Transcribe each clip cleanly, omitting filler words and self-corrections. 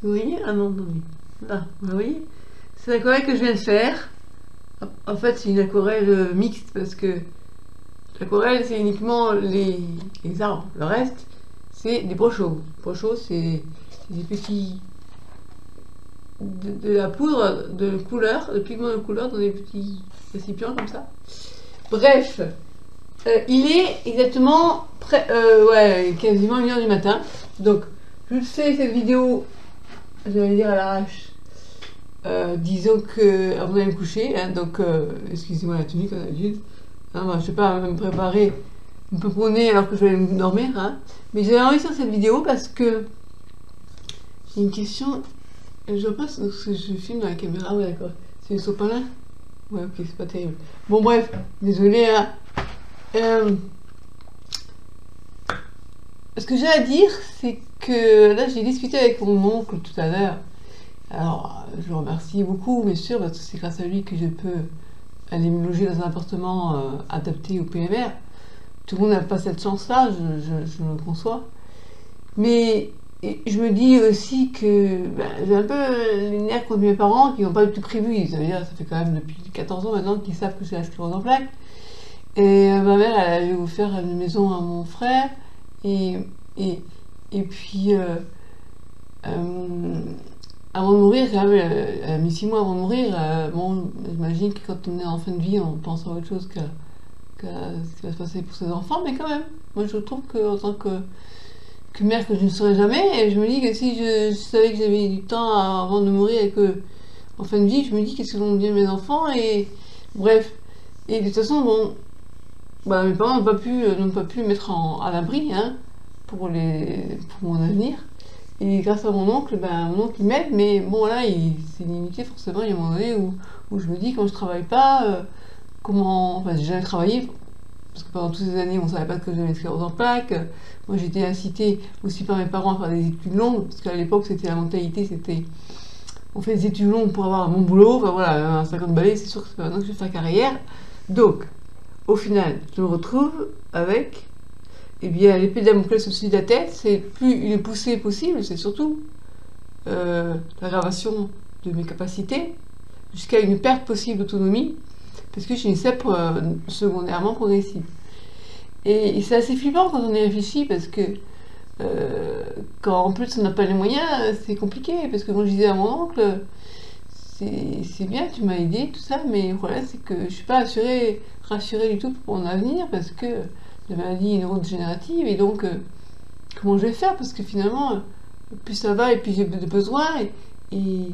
Vous voyez? Ah non, non, oui. Là, vous voyez? C'est l'aquarelle que je viens de faire. En fait, c'est une aquarelle mixte parce que l'aquarelle, c'est uniquement les arbres. Le reste, c'est des brochos. Brochos, c'est des petits. De la poudre de couleur, de pigments de couleur dans des petits récipients comme ça. Bref, il est exactement ouais, quasiment 1h du matin. Donc, je fais cette vidéo, j'allais dire à l'arrache. Disons que avant d'aller me coucher, hein, donc excusez-moi la tenue comme d'habitude. Hein, moi, je ne sais pas me préparer, me peponner alors que je vais me dormir. Hein. Mais j'avais envie de faire cette vidéo parce que j'ai une question. Je pense que je filme dans la caméra. Ouais, d'accord. C'est le sopalin? Ouais, ok, c'est pas terrible. Bon, bref, désolé. Hein. Ce que j'ai à dire, c'est que là, j'ai discuté avec mon oncle tout à l'heure. Alors, je le remercie beaucoup, bien sûr, parce que c'est grâce à lui que je peux aller me loger dans un appartement adapté au PMR. Tout le monde n'a pas cette chance-là, je le conçois. Mais je me dis aussi que j'ai un peu les nerfs contre mes parents qui n'ont pas du tout prévu. Ça veut dire, ça fait quand même depuis 14 ans maintenant qu'ils savent que j'ai la sclérose en plaques. Et ma mère, elle avait offert une maison à mon frère. Et puis, avant de mourir, quand même, elle a mis 6 mois avant de mourir. Bon, j'imagine que quand on est en fin de vie, on pense à autre chose qu'à ce qui va se passer pour ses enfants. Mais quand même, moi je trouve qu'en tant que mère que je ne serai jamais, et je me dis que si je savais que j'avais du temps avant de mourir et que en fin de vie, je me dis qu'est-ce que vont devenir mes enfants, et bref. Et de toute façon, bon, mes parents n'ont pas pu me mettre à l'abri hein, pour mon avenir. Et grâce à mon oncle il m'aide, mais bon là, c'est limité forcément. Il y a un moment donné où je me dis, quand je travaille pas, enfin j'ai jamais travaillé, parce que pendant toutes ces années, on ne savait pas que j'avais une sclérose en plaques. Moi, j'étais incitée aussi par mes parents à faire des études longues, parce qu'à l'époque, c'était la mentalité, c'était on fait des études longues pour avoir un bon boulot. Enfin voilà, un 50 balais, c'est sûr que c'est maintenant que je vais faire carrière. Donc, au final, je me retrouve avec l'épée de Damoclès au-dessus de la tête. C'est plus une poussée possible, c'est surtout l'aggravation de mes capacités, jusqu'à une perte possible d'autonomie, parce que j'ai une CEP secondairement progressive. Et c'est assez flippant quand on y réfléchit, parce que quand en plus on n'a pas les moyens, c'est compliqué, parce que quand je disais à mon oncle, c'est bien, tu m'as aidé, tout ça, mais le problème c'est que je ne suis pas rassurée du tout pour mon avenir, parce que la maladie neurodégénérative, et donc comment je vais faire, parce que finalement, plus ça va, et puis j'ai des besoins, et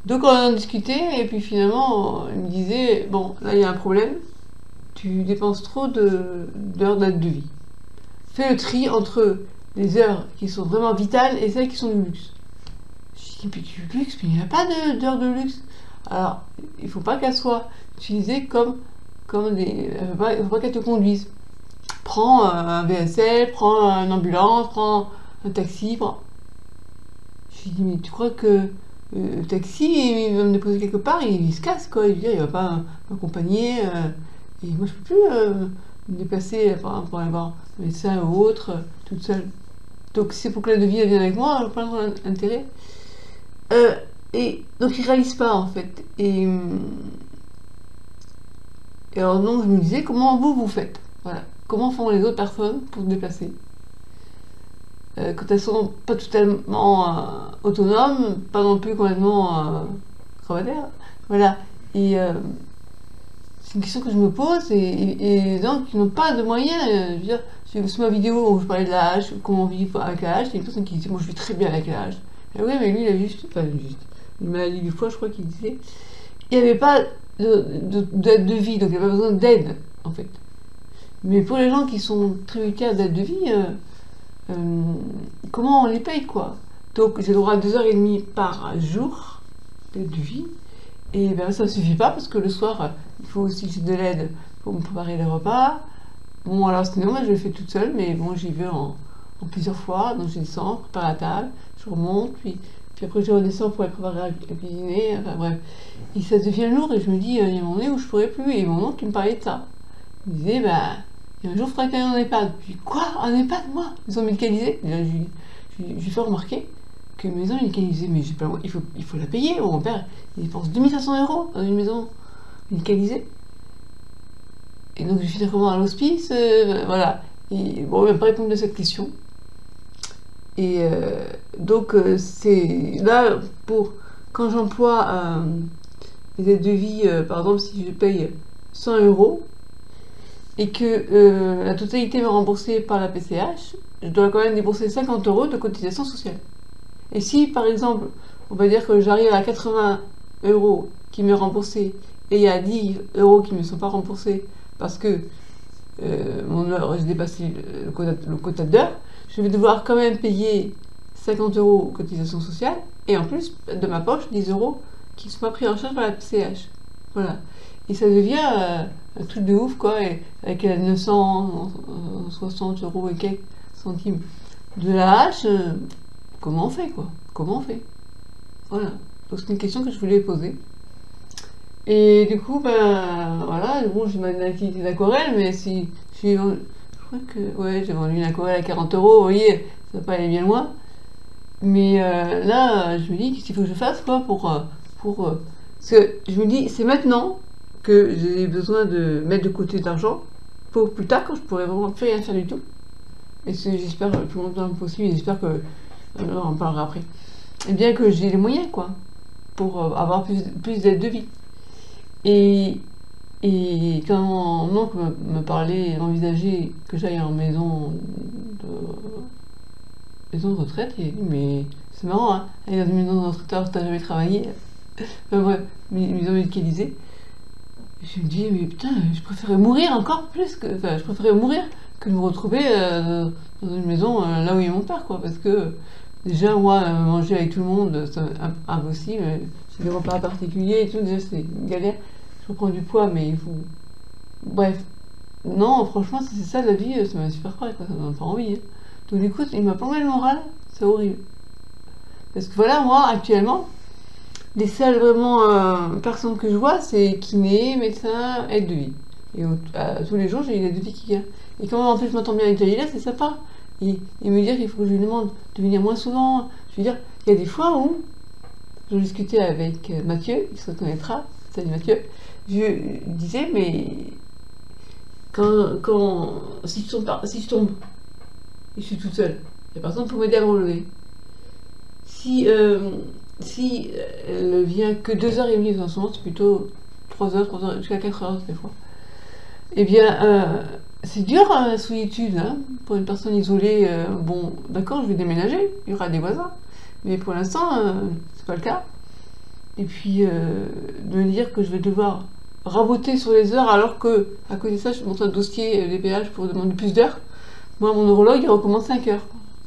donc on en discutait, et puis finalement, il me disait, bon, là il y a un problème, tu dépenses trop d'heures d'aide de vie. Fais le tri entre les heures qui sont vraiment vitales et celles qui sont du luxe. Je dis, mais du luxe, mais il n'y a pas d'heures de luxe. Alors, il ne faut pas qu'elles soient utilisées comme des... Il ne faut pas qu'elles te conduisent. Prends un VSL, prends une ambulance, prends un taxi, Je lui dis, mais tu crois que le taxi, il va me déposer quelque part, il se casse, quoi. Il ne va pas m'accompagner. Et moi, je ne peux plus me déplacer pour aller voir un médecin ou autre, toute seule. Donc, si c'est pour que la devis vienne avec moi, je n'ai pas d'intérêt. Et donc, ils ne réalisent pas, en fait. Et alors, donc, je me disais, comment vous faites? Voilà. Comment font les autres personnes pour se déplacer quand elles sont pas totalement autonomes, pas non plus complètement crevataires. Voilà. Et c'est une question que je me pose, et les gens qui n'ont pas de moyens, je veux dire, sur ma vidéo où je parlais de l'âge, comment on vit avec l'âge, il y a une personne qui disait, moi je vis très bien avec l'âge. Oui, mais lui, il a juste une maladie du foie, je crois qu'il disait. Il n'y avait pas d'aide de vie, donc il n'y avait pas besoin d'aide, en fait. Mais pour les gens qui sont tributaires d'aide de vie, comment on les paye, quoi? Donc j'ai le droit à 2h30 par jour d'aide de vie, et ça ne suffit pas, parce que le soir, il faut aussi de l'aide pour me préparer les repas. Bon, alors sinon, moi je le fais toute seule, mais bon, j'y vais en plusieurs fois, donc je descends, je prépare la table, je remonte, puis après je redescends pour aller préparer à cuisiner, enfin bref. Et ça devient lourd, et je me dis, il y a un moment donné où je pourrais plus, et mon oncle qui me parlait de ça. Il me disait, il y a un jour, il faudra qu'il y ait un EHPAD. Je dis, quoi? Un EHPAD, moi? Ils sont médicalisés? Je lui je lui fais remarquer que une maison médicalisée, mais j'ai pas, il faut la payer. Mon père, il dépense 2500 € dans une maison médicalisée. Et donc je finis comment à l'hospice, voilà. Et bon, il m'a pas répondu à cette question. Et donc c'est là pour quand j'emploie les aides de vie, par exemple si je paye 100 € et que la totalité est remboursée par la PCH, je dois quand même débourser 50 € de cotisation sociale. Et si par exemple, on va dire que j'arrive à 80 € qui m'est remboursé et il y a 10 € qui ne me sont pas remboursés parce que j'ai dépassé le quota d'heures, je vais devoir quand même payer 50 € cotisation sociale et en plus de ma poche 10 € qui ne sont pas pris en charge par la PCH. Voilà. Et ça devient un truc de ouf quoi, et avec 960 € et quelques centimes de la hache, comment on fait quoi? Comment on fait? Voilà. Donc c'est une question que je voulais poser. Et du coup, ben voilà, bon, j'ai ma activité d'aquarelle, mais si je crois que ouais, j'ai vendu une aquarelle à 40 €, vous voyez, ça va pas aller bien loin. Mais là, je me dis qu'est-ce qu'il faut que je fasse quoi parce que je me dis c'est maintenant que j'ai besoin de mettre de côté de l'argent pour plus tard quand je pourrais vraiment plus rien faire du tout. Et j'espère le plus longtemps possible, j'espère que on en parlera après. Et bien que j'ai les moyens quoi pour avoir plus d'aide de vie. Et quand mon oncle me parlait, m'envisageait que j'aille en maison de retraite, il a dit mais c'est marrant, hein, aller dans une maison de retraite alors que t'as jamais travaillé. Enfin bref, maison médicalisée. Je me dis mais putain, je préférais mourir encore plus que. Enfin, je préférais mourir que de me retrouver dans une maison là où est mon père, quoi. Parce que déjà, moi, manger avec tout le monde, c'est impossible. J'ai des repas particuliers et tout, déjà c'est une galère. Je reprends du poids, mais il faut. Bref. Non, franchement, si c'est ça la vie, ça m'a super frais, quoi. Ça me donne pas envie. Hein. Donc du coup, il m'a plombé le moral, c'est horrible. Parce que voilà, moi, actuellement, les seules vraiment personnes que je vois, c'est kiné, médecin, aide de vie. Et tous les jours, j'ai une aide de vie qui vient. Et quand en plus je m'entends bien avec Jalila, c'est sympa. Et me dire qu'il faut que je lui demande de venir moins souvent. Je veux dire, il y a des fois où je discutais avec Mathieu, il se reconnaîtra, salut Mathieu, je disais, mais si je tombe, et je suis toute seule, il n'y a personne pour m'aider à me relever. Si elle vient que 2h30 en ce moment, c'est plutôt 3h, jusqu'à 4h des fois. Eh bien, c'est dur la solitude, hein, pour une personne isolée. Bon, d'accord, je vais déménager, il y aura des voisins, mais pour l'instant, c'est pas le cas. Et puis, de me dire que je vais devoir raboter sur les heures, alors que, à côté de ça, je monte un dossier des péages pour demander plus d'heures. Moi, mon neurologue, il recommande 5 heures.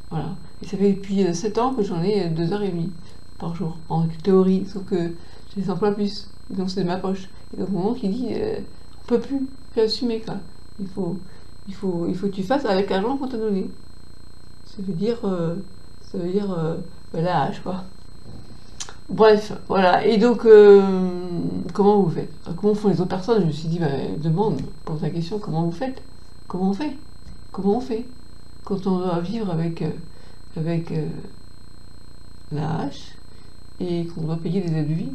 Voilà. Et ça fait depuis 7 ans que j'en ai 2h30 par jour, en théorie, sauf que je les emploie plus. Donc c'est de ma poche. Et donc mon oncle il dit on peut plus assumer quoi. Il faut que tu fasses avec l'argent qu'on t'a donné. Ça veut dire la hache quoi. Bref, voilà. Et donc comment vous faites? Comment font les autres personnes? Je me suis dit demande, pose la question, comment vous faites? Comment on fait? Comment on fait quand on doit vivre avec la hache et qu'on doit payer des aides de vie?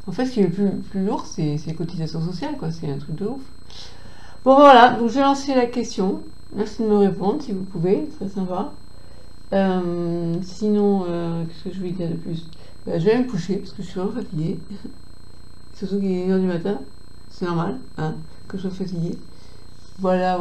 En fait, ce qui est le plus lourd, c'est les cotisations sociales, quoi. C'est un truc de ouf. Bon, voilà. Donc, j'ai lancé la question. Merci de me répondre, si vous pouvez. C'est très sympa. Sinon, qu'est-ce que je vais dire de plus? Je vais me coucher, parce que je suis vraiment fatiguée. Surtout qu'il est 1h du matin. C'est normal, hein, que je sois fatiguée. Voilà.